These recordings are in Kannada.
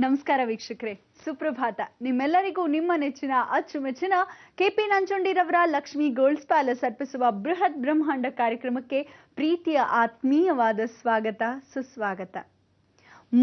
ನಮಸ್ಕಾರ ವೀಕ್ಷಕರೇ, ಸುಪ್ರಭಾತ. ನಿಮ್ಮೆಲ್ಲರಿಗೂ ನಿಮ್ಮ ನೆಚ್ಚಿನ ಅಚ್ಚುಮೆಚ್ಚಿನ ಕೆಪಿ ನಂಜುಂಡಿರವರ ಲಕ್ಷ್ಮಿ ಗೋಲ್ಡ್ಸ್ ಪ್ಯಾಲೇಸ್ ಅರ್ಪಿಸುವ ಬೃಹತ್ ಬ್ರಹ್ಮಾಂಡ ಕಾರ್ಯಕ್ರಮಕ್ಕೆ ಪ್ರೀತಿಯ ಆತ್ಮೀಯವಾದ ಸ್ವಾಗತ, ಸುಸ್ವಾಗತ.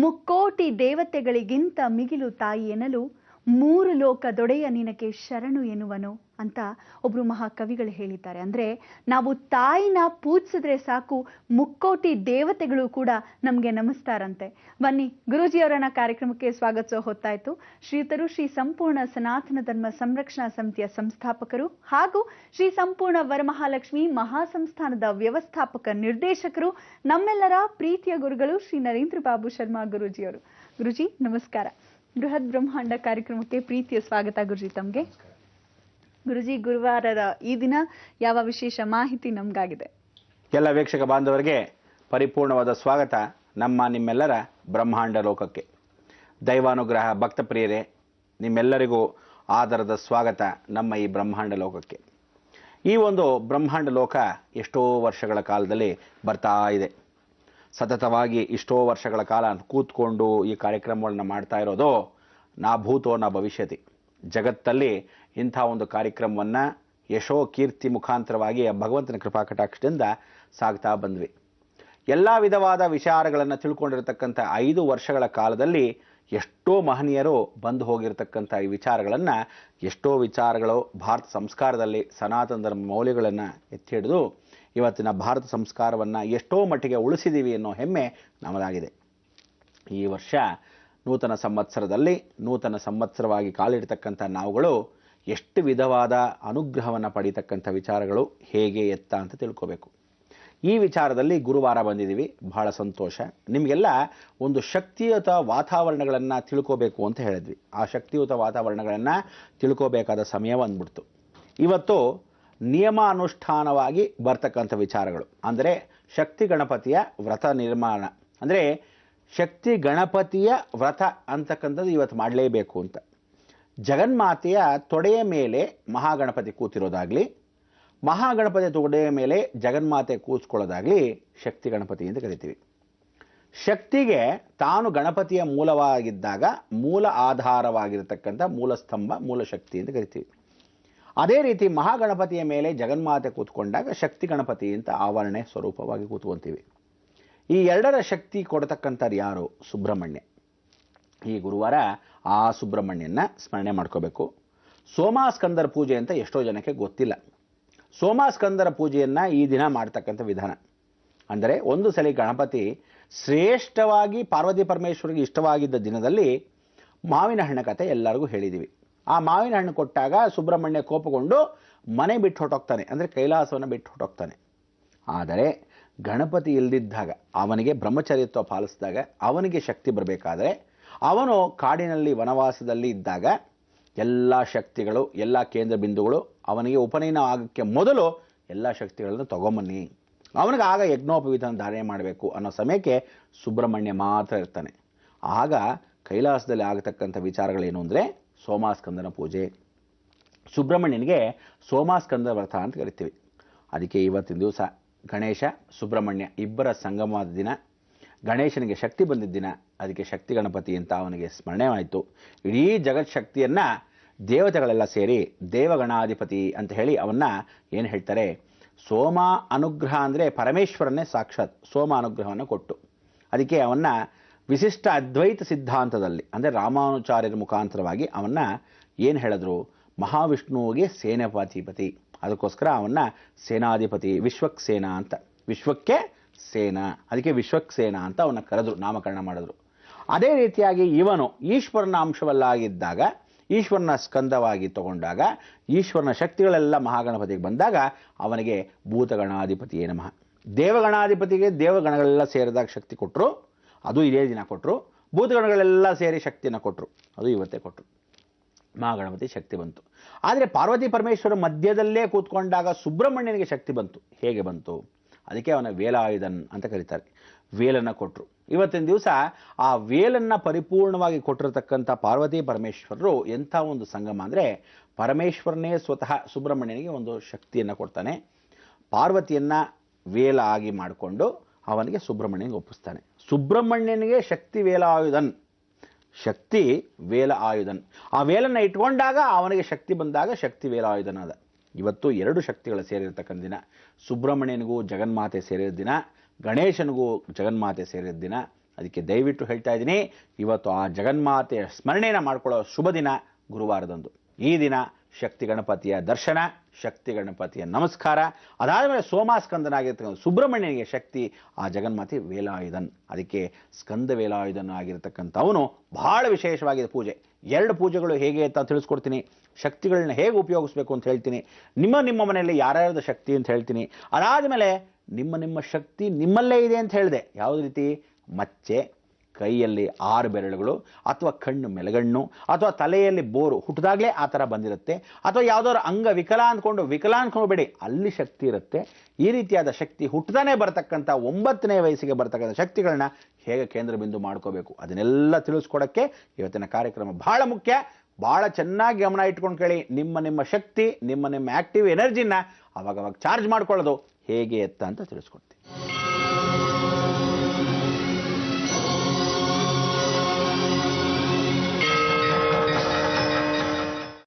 ಮುಕ್ಕೋಟಿ ದೇವತೆಗಳಿಗಿಂತ ಮಿಗಿಲು ತಾಯಿ ಎನ್ನಲು ಮೂರು ಲೋಕ ದೊಡೆಯ ನಿನಗೆ ಶರಣು ಎನ್ನುವನು ಅಂತ ಒಬ್ರು ಮಹಾಕವಿಗಳು ಹೇಳಿದ್ದಾರೆ. ಅಂದ್ರೆ ನಾವು ತಾಯಿನ ಪೂಜಿಸಿದ್ರೆ ಸಾಕು, ಮುಕ್ಕೋಟಿ ದೇವತೆಗಳು ಕೂಡ ನಮ್ಗೆ ನಮಸ್ತಾರಂತೆ. ಬನ್ನಿ, ಗುರೂಜಿಯವರನ್ನ ಕಾರ್ಯಕ್ರಮಕ್ಕೆ ಸ್ವಾಗತಿಸೋ ಹೊತ್ತಾಯ್ತು. ಶ್ರೀಯುತರು ಶ್ರೀ ಸಂಪೂರ್ಣ ಸನಾತನ ಧರ್ಮ ಸಂರಕ್ಷಣಾ ಸಮಿತಿಯ ಸಂಸ್ಥಾಪಕರು ಹಾಗೂ ಶ್ರೀ ಸಂಪೂರ್ಣ ವರಮಹಾಲಕ್ಷ್ಮಿ ಮಹಾಸಂಸ್ಥಾನದ ವ್ಯವಸ್ಥಾಪಕ ನಿರ್ದೇಶಕರು, ನಮ್ಮೆಲ್ಲರ ಪ್ರೀತಿಯ ಗುರುಗಳು ಶ್ರೀ ನರೇಂದ್ರ ಬಾಬು ಶರ್ಮಾ ಗುರೂಜಿಯವರು. ಗುರುಜಿ ನಮಸ್ಕಾರ. ಬೃಹತ್ ಬ್ರಹ್ಮಾಂಡ ಕಾರ್ಯಕ್ರಮಕ್ಕೆ ಪ್ರೀತಿಯ ಸ್ವಾಗತ ಗುರುಜಿ ತಮ್ಗೆ. ಗುರುಜಿ, ಗುರುವಾರದ ಈ ದಿನ ಯಾವ ವಿಶೇಷ ಮಾಹಿತಿ ನಮ್ಗಾಗಿದೆ? ಎಲ್ಲ ವೀಕ್ಷಕ ಬಾಂಧವರಿಗೆ ಪರಿಪೂರ್ಣವಾದ ಸ್ವಾಗತ ನಿಮ್ಮೆಲ್ಲರ ಬ್ರಹ್ಮಾಂಡ ಲೋಕಕ್ಕೆ. ದೈವಾನುಗ್ರಹ ಭಕ್ತ ಪ್ರಿಯರೇ, ನಿಮ್ಮೆಲ್ಲರಿಗೂ ಆದರದ ಸ್ವಾಗತ ನಮ್ಮ ಈ ಬ್ರಹ್ಮಾಂಡ ಲೋಕಕ್ಕೆ. ಈ ಒಂದು ಬ್ರಹ್ಮಾಂಡ ಲೋಕ ಎಷ್ಟೋ ವರ್ಷಗಳ ಕಾಲದಲ್ಲಿ ಬರ್ತಾ ಇದೆ. ಸತತವಾಗಿ ಇಷ್ಟೋ ವರ್ಷಗಳ ಕಾಲ ಕೂತ್ಕೊಂಡು ಈ ಕಾರ್ಯಕ್ರಮಗಳನ್ನ ಮಾಡ್ತಾ ಇರೋದು ನಾ ಭೂತೋ ನಾ ಭವಿಷ್ಯತಿ. ಜಗತ್ತಲ್ಲಿ ಇಂಥ ಒಂದು ಕಾರ್ಯಕ್ರಮವನ್ನು ಯಶೋ ಕೀರ್ತಿ ಮುಖಾಂತರವಾಗಿ ಭಗವಂತನ ಕೃಪಾ ಕಟಾಕ್ಷದಿಂದ ಸಾಗ್ತಾ ಬಂದ್ವಿ. ಎಲ್ಲ ವಿಧವಾದ ವಿಚಾರಗಳನ್ನು ತಿಳ್ಕೊಂಡಿರತಕ್ಕಂಥ 5 ವರ್ಷಗಳ ಕಾಲದಲ್ಲಿ ಎಷ್ಟೋ ಮಹನೀಯರು ಬಂದು ಹೋಗಿರತಕ್ಕಂಥ ಈ ವಿಚಾರಗಳನ್ನು, ಎಷ್ಟೋ ವಿಚಾರಗಳು ಭಾರತ ಸಂಸ್ಕಾರದಲ್ಲಿ ಸನಾತನ ಧರ್ಮ ಮೌಲ್ಯಗಳನ್ನು ಎತ್ತಿ ಹಿಡಿದು ಇವತ್ತಿನ ಭಾರತ ಸಂಸ್ಕಾರವನ್ನು ಎಷ್ಟೋ ಮಟ್ಟಿಗೆ ಉಳಿಸಿದ್ದೀವಿ ಅನ್ನೋ ಹೆಮ್ಮೆ ನಮ್ಮದಾಗಿದೆ. ಈ ವರ್ಷ ನೂತನ ಸಂವತ್ಸರದಲ್ಲಿ ನೂತನ ಸಂವತ್ಸರವಾಗಿ ಕಾಲಿಡ್ತಕ್ಕಂಥ ನಾವುಗಳು ಎಷ್ಟು ವಿಧವಾದ ಅನುಗ್ರಹವನ್ನು ಪಡೀತಕ್ಕಂಥ ವಿಚಾರಗಳು ಹೇಗೆ ಎತ್ತ ಅಂತ ತಿಳ್ಕೋಬೇಕು. ಈ ವಿಚಾರದಲ್ಲಿ ಗುರುವಾರ ಬಂದಿದ್ದೀವಿ, ಬಹಳ ಸಂತೋಷ. ನಿಮಗೆಲ್ಲ ಒಂದು ಶಕ್ತಿಯುತ ವಾತಾವರಣಗಳನ್ನು ತಿಳ್ಕೋಬೇಕು ಅಂತ ಹೇಳಿದ್ವಿ. ಆ ಶಕ್ತಿಯುತ ವಾತಾವರಣಗಳನ್ನು ತಿಳ್ಕೋಬೇಕಾದ ಸಮಯ ಬಂದ್ಬಿಡ್ತು. ಇವತ್ತು ನಿಯಮಾನುಷ್ಠಾನವಾಗಿ ಬರ್ತಕ್ಕಂಥ ವಿಚಾರಗಳು ಅಂದರೆ ಶಕ್ತಿ ಗಣಪತಿಯ ವ್ರತ ನಿರ್ಮಾಣ, ಅಂದರೆ ಶಕ್ತಿ ಗಣಪತಿಯ ವ್ರತ ಅಂತಕ್ಕಂಥದ್ದು ಇವತ್ತು ಮಾಡಲೇಬೇಕು ಅಂತ. ಜಗನ್ಮಾತೆಯ ತೊಡೆಯ ಮೇಲೆ ಮಹಾಗಣಪತಿ ಕೂತಿರೋದಾಗಲಿ, ಮಹಾಗಣಪತಿಯ ತೊಡೆಯ ಮೇಲೆ ಜಗನ್ಮಾತೆ ಕೂತ್ಕೊಳ್ಳೋದಾಗಲಿ ಶಕ್ತಿ ಗಣಪತಿ ಅಂತ ಕರಿತೀವಿ. ಶಕ್ತಿಗೆ ತಾನು ಗಣಪತಿಯ ಮೂಲವಾಗಿದ್ದಾಗ ಮೂಲ ಆಧಾರವಾಗಿರತಕ್ಕಂಥ ಮೂಲ ಸ್ತಂಭ ಮೂಲ ಶಕ್ತಿ ಅಂತ ಕರಿತೀವಿ. ಅದೇ ರೀತಿ ಮಹಾಗಣಪತಿಯ ಮೇಲೆ ಜಗನ್ಮಾತೆ ಕೂತ್ಕೊಂಡಾಗ ಶಕ್ತಿ ಗಣಪತಿ ಅಂತ ಆವರಣೆ ಸ್ವರೂಪವಾಗಿ ಕೂತ್ಕೊಂತೀವಿ. ಈ ಎರಡರ ಶಕ್ತಿ ಕೊಡತಕ್ಕಂಥದ್ದು ಯಾರು? ಸುಬ್ರಹ್ಮಣ್ಯ. ಈ ಗುರುವಾರ ಆ ಸುಬ್ರಹ್ಮಣ್ಯನ ಸ್ಮರಣೆ ಮಾಡ್ಕೋಬೇಕು. ಸೋಮಾಸ್ಕಂದರ ಪೂಜೆ ಅಂತ ಎಷ್ಟೋ ಜನಕ್ಕೆ ಗೊತ್ತಿಲ್ಲ. ಸೋಮಾಸ್ಕಂದರ ಪೂಜೆಯನ್ನು ಈ ದಿನ ಮಾಡ್ತಕ್ಕಂಥ ವಿಧಾನ ಅಂದರೆ, ಒಂದು ಸಲ ಗಣಪತಿ ಶ್ರೇಷ್ಠವಾಗಿ ಪಾರ್ವತಿ ಪರಮೇಶ್ವರಿಗೆ ಇಷ್ಟವಾಗಿದ್ದ ದಿನದಲ್ಲಿ ಮಾವಿನ ಹಣ್ಣ ಕಥೆ ಎಲ್ಲರಿಗೂ ಹೇಳಿದ್ದೀವಿ. ಆ ಮಾವಿನ ಹಣ್ಣು ಕೊಟ್ಟಾಗ ಸುಬ್ರಹ್ಮಣ್ಯ ಕೋಪಗೊಂಡು ಮನೆ ಬಿಟ್ಟು ಹೊಟ್ಟೋಗ್ತಾನೆ, ಅಂದರೆ ಕೈಲಾಸವನ್ನು ಬಿಟ್ಟು ಹೊಟ್ಟೋಗ್ತಾನೆ. ಆದರೆ ಗಣಪತಿ ಇಲ್ದಿದ್ದಾಗ, ಅವನಿಗೆ ಬ್ರಹ್ಮಚರ್ಯತ್ವ ಪಾಲಿಸಿದಾಗ ಅವನಿಗೆ ಶಕ್ತಿ ಬರಬೇಕಾದ್ರೆ, ಅವನು ಕಾಡಿನಲ್ಲಿ ವನವಾಸದಲ್ಲಿ ಇದ್ದಾಗ ಎಲ್ಲ ಶಕ್ತಿಗಳು, ಎಲ್ಲ ಕೇಂದ್ರ ಬಿಂದುಗಳು ಅವನಿಗೆ ಉಪನಯನ ಆಗೋಕ್ಕೆ ಮೊದಲು ಎಲ್ಲ ಶಕ್ತಿಗಳನ್ನು ತಗೊಂಬನ್ನಿ, ಅವನಿಗೆ ಆಗ ಯಜ್ಞೋಪವೀತನ ಧಾರಣೆ ಮಾಡಬೇಕು ಅನ್ನೋ ಸಮಯಕ್ಕೆ ಸುಬ್ರಹ್ಮಣ್ಯ ಮಾತ್ರ ಇರ್ತಾನೆ. ಆಗ ಕೈಲಾಸದಲ್ಲಿ ಆಗತಕ್ಕಂಥ ವಿಚಾರಗಳೇನು ಅಂದರೆ ಸೋಮಾಸ್ಕಂದನ ಪೂಜೆ. ಸುಬ್ರಹ್ಮಣ್ಯನಿಗೆ ಸೋಮಾಸ್ಕಂದ ವ್ರತ ಅಂತ ಕರಿತೀವಿ. ಅದಕ್ಕೆ ಇವತ್ತಿನ ದಿವಸ ಗಣೇಶ ಸುಬ್ರಹ್ಮಣ್ಯ ಇಬ್ಬರ ಸಂಗಮವಾದ ದಿನ, ಗಣೇಶನಿಗೆ ಶಕ್ತಿ ಬಂದಿದ್ದ ದಿನ. ಅದಕ್ಕೆ ಶಕ್ತಿ ಗಣಪತಿ ಅಂತ ಅವನಿಗೆ ಸ್ಮರಣೆ ಆಯಿತು. ಇಡೀ ಜಗತ್ ಶಕ್ತಿಯನ್ನು ದೇವತೆಗಳೆಲ್ಲ ಸೇರಿ ದೇವಗಣಾಧಿಪತಿ ಅಂತ ಹೇಳಿ ಅವನ್ನ ಏನು ಹೇಳ್ತಾರೆ, ಸೋಮ ಅನುಗ್ರಹ ಅಂದರೆ ಪರಮೇಶ್ವರನ್ನೇ ಸಾಕ್ಷಾತ್ ಸೋಮ ಅನುಗ್ರಹವನ್ನು ಕೊಟ್ಟು, ಅದಕ್ಕೆ ಅವನ್ನ ವಿಶಿಷ್ಟ ಅದ್ವೈತ ಸಿದ್ಧಾಂತದಲ್ಲಿ ಅಂದರೆ ರಾಮಾನುಚಾರ್ಯರ ಮುಖಾಂತರವಾಗಿ ಅವನ್ನ ಏನು ಹೇಳಿದ್ರು, ಮಹಾವಿಷ್ಣುವಿಗೆ ಸೇನಾಧಿಪತಿ, ಅದಕ್ಕೋಸ್ಕರ ಅವನ್ನ ಸೇನಾಧಿಪತಿ ವಿಶ್ವಕ್ಸೇನಾ ಅಂತ, ವಿಶ್ವಕ್ಕೆ ಸೇನಾ, ಅದಕ್ಕೆ ವಿಶ್ವಕ್ಸೇನಾ ಅಂತ ಅವನ್ನ ಕರೆದ್ರು, ನಾಮಕರಣ ಮಾಡಿದ್ರು. ಅದೇ ರೀತಿಯಾಗಿ ಇವನು ಈಶ್ವರನ ಅಂಶವಲ್ಲಾಗಿದ್ದಾಗ, ಈಶ್ವರನ ಸ್ಕಂದವಾಗಿ ತಗೊಂಡಾಗ, ಈಶ್ವರನ ಶಕ್ತಿಗಳೆಲ್ಲ ಮಹಾಗಣಪತಿಗೆ ಬಂದಾಗ ಅವನಿಗೆ ಭೂತಗಣಾಧಿಪತಿಯೇ ನಮಃ. ದೇವಗಣಾಧಿಪತಿಗೆ ದೇವಗಣಗಳೆಲ್ಲ ಸೇರಿದಾಗ ಶಕ್ತಿ ಕೊಟ್ಟರು, ಅದು ಇದೇ ದಿನ ಕೊಟ್ಟರು. ಭೂತಗಣಗಳೆಲ್ಲ ಸೇರಿ ಶಕ್ತಿಯನ್ನು ಕೊಟ್ಟರು, ಅದು ಇವತ್ತೇ ಕೊಟ್ಟರು. ಮಹಾಗಣಪತಿ ಶಕ್ತಿ ಬಂತು. ಆದರೆ ಪಾರ್ವತಿ ಪರಮೇಶ್ವರ ಮಧ್ಯದಲ್ಲೇ ಕೂತ್ಕೊಂಡಾಗ ಸುಬ್ರಹ್ಮಣ್ಯನಿಗೆ ಶಕ್ತಿ ಬಂತು. ಹೇಗೆ ಬಂತು? ಅದಕ್ಕೆ ಅವನ ವೇಲಾಯುಧನ್ ಅಂತ ಕರೀತಾರೆ. ವೇಲನ್ನು ಕೊಟ್ಟರು. ಇವತ್ತಿನ ದಿವಸ ಆ ವೇಲನ್ನು ಪರಿಪೂರ್ಣವಾಗಿ ಕೊಟ್ಟಿರತಕ್ಕಂಥ ಪಾರ್ವತಿ ಪರಮೇಶ್ವರರು ಎಂಥ ಒಂದು ಸಂಗಮ ಅಂದರೆ, ಪರಮೇಶ್ವರನೇ ಸ್ವತಃ ಸುಬ್ರಹ್ಮಣ್ಯನಿಗೆ ಒಂದು ಶಕ್ತಿಯನ್ನು ಕೊಡ್ತಾನೆ. ಪಾರ್ವತಿಯನ್ನು ವೇಲ ಆಗಿ ಮಾಡಿಕೊಂಡು ಅವನಿಗೆ ಸುಬ್ರಹ್ಮಣ್ಯನಿಗೆ ಒಪ್ಪಿಸ್ತಾನೆ. ಸುಬ್ರಹ್ಮಣ್ಯನಿಗೆ ಶಕ್ತಿ ವೇಲಾಯುಧನ್, ಶಕ್ತಿ ವೇಲ ಆಯುಧನ್. ಆ ವೇಲನ್ನು ಇಟ್ಕೊಂಡಾಗ ಅವನಿಗೆ ಶಕ್ತಿ ಬಂದಾಗ ಶಕ್ತಿ ವೇಲ ಆಯುಧನಾದ. ಇವತ್ತು 2 ಶಕ್ತಿಗಳು ಸೇರಿರ್ತಕ್ಕಂಥ ದಿನ. ಸುಬ್ರಹ್ಮಣ್ಯನಿಗೂ ಜಗನ್ಮಾತೆ ಸೇರಿದ ದಿನ, ಗಣೇಶನಿಗೂ ಜಗನ್ಮಾತೆ ಸೇರಿದ ದಿನ. ಅದಕ್ಕೆ ದಯವಿಟ್ಟು ಹೇಳ್ತಾ ಇದ್ದೀನಿ, ಇವತ್ತು ಆ ಜಗನ್ಮಾತೆಯ ಸ್ಮರಣೆಯನ್ನು ಮಾಡ್ಕೊಳ್ಳೋ ಶುಭ ದಿನ ಗುರುವಾರದಂದು. ಈ ದಿನ ಶಕ್ತಿ ಗಣಪತಿಯ ದರ್ಶನ, ಶಕ್ತಿ ಗಣಪತಿಯ ನಮಸ್ಕಾರ, ಅದಾದಮೇಲೆ ಸೋಮಾಸ್ಕಂದನಾಗಿರ್ತಕ್ಕಂಥ ಸುಬ್ರಹ್ಮಣ್ಯನಿಗೆ ಶಕ್ತಿ ಆ ಜಗನ್ಮಾತೆ ವೇಲಾಯುಧನ್. ಅದಕ್ಕೆ ಸ್ಕಂದ ವೇಲಾಯುಧನ್ ಆಗಿರತಕ್ಕಂಥವನು ಬಹಳ ವಿಶೇಷವಾಗಿದೆ ಪೂಜೆ. 2 ಪೂಜೆಗಳು ಹೇಗೆ ಅಂತ ತಿಳಿಸ್ಕೊಡ್ತೀನಿ. ಶಕ್ತಿಗಳನ್ನ ಹೇಗೆ ಉಪಯೋಗಿಸ್ಬೇಕು ಅಂತ ಹೇಳ್ತೀನಿ. ನಿಮ್ಮ ಮನೆಯಲ್ಲಿ ಯಾರ್ಯಾರದ ಶಕ್ತಿ ಅಂತ ಹೇಳ್ತೀನಿ. ಅದಾದಮೇಲೆ ನಿಮ್ಮ ಶಕ್ತಿ ನಿಮ್ಮಲ್ಲೇ ಇದೆ ಅಂತ ಹೇಳಿದೆ. ಯಾವುದೇ ರೀತಿ ಮಚ್ಚೆ, ಕೈಯಲ್ಲಿ 6 ಬೆರಳುಗಳು, ಅಥವಾ ಕಣ್ಣು ಮೆಲಗಣ್ಣು, ಅಥವಾ ತಲೆಯಲ್ಲಿ ಬೋರು ಹುಟ್ಟಿದಾಗಲೇ ಆ ಥರ ಬಂದಿರುತ್ತೆ, ಅಥವಾ ಯಾವುದಾದ್ರು ಅಂಗ ವಿಕಲ ಅಂದ್ಕೊಂಡ್ಬೇಡಿ, ಅಲ್ಲಿ ಶಕ್ತಿ ಇರುತ್ತೆ. ಈ ರೀತಿಯಾದ ಶಕ್ತಿ ಹುಟ್ಟದಾನೆ ಬರತಕ್ಕಂಥ 9ನೇ ವಯಸ್ಸಿಗೆ ಬರತಕ್ಕಂಥ ಶಕ್ತಿಗಳನ್ನ ಹೇಗೆ ಕೇಂದ್ರ ಬಿಂದು ಮಾಡ್ಕೋಬೇಕು ಅದನ್ನೆಲ್ಲ ತಿಳಿಸ್ಕೊಡೋಕ್ಕೆ ಇವತ್ತಿನ ಕಾರ್ಯಕ್ರಮ ಬಹಳ ಮುಖ್ಯ. ಭಾಳ ಚೆನ್ನಾಗಿ ಗಮನ ಇಟ್ಕೊಂಡು ಕೇಳಿ. ನಿಮ್ಮ ಶಕ್ತಿ, ನಿಮ್ಮ ಆಕ್ಟಿವ್ ಎನರ್ಜಿನ ಅವಾಗವಾಗ ಚಾರ್ಜ್ ಮಾಡ್ಕೊಳ್ಳೋದು ಹೇಗೆ ಅಂತ ತಿಳಿಸ್ಕೊಡ್ತೀನಿ.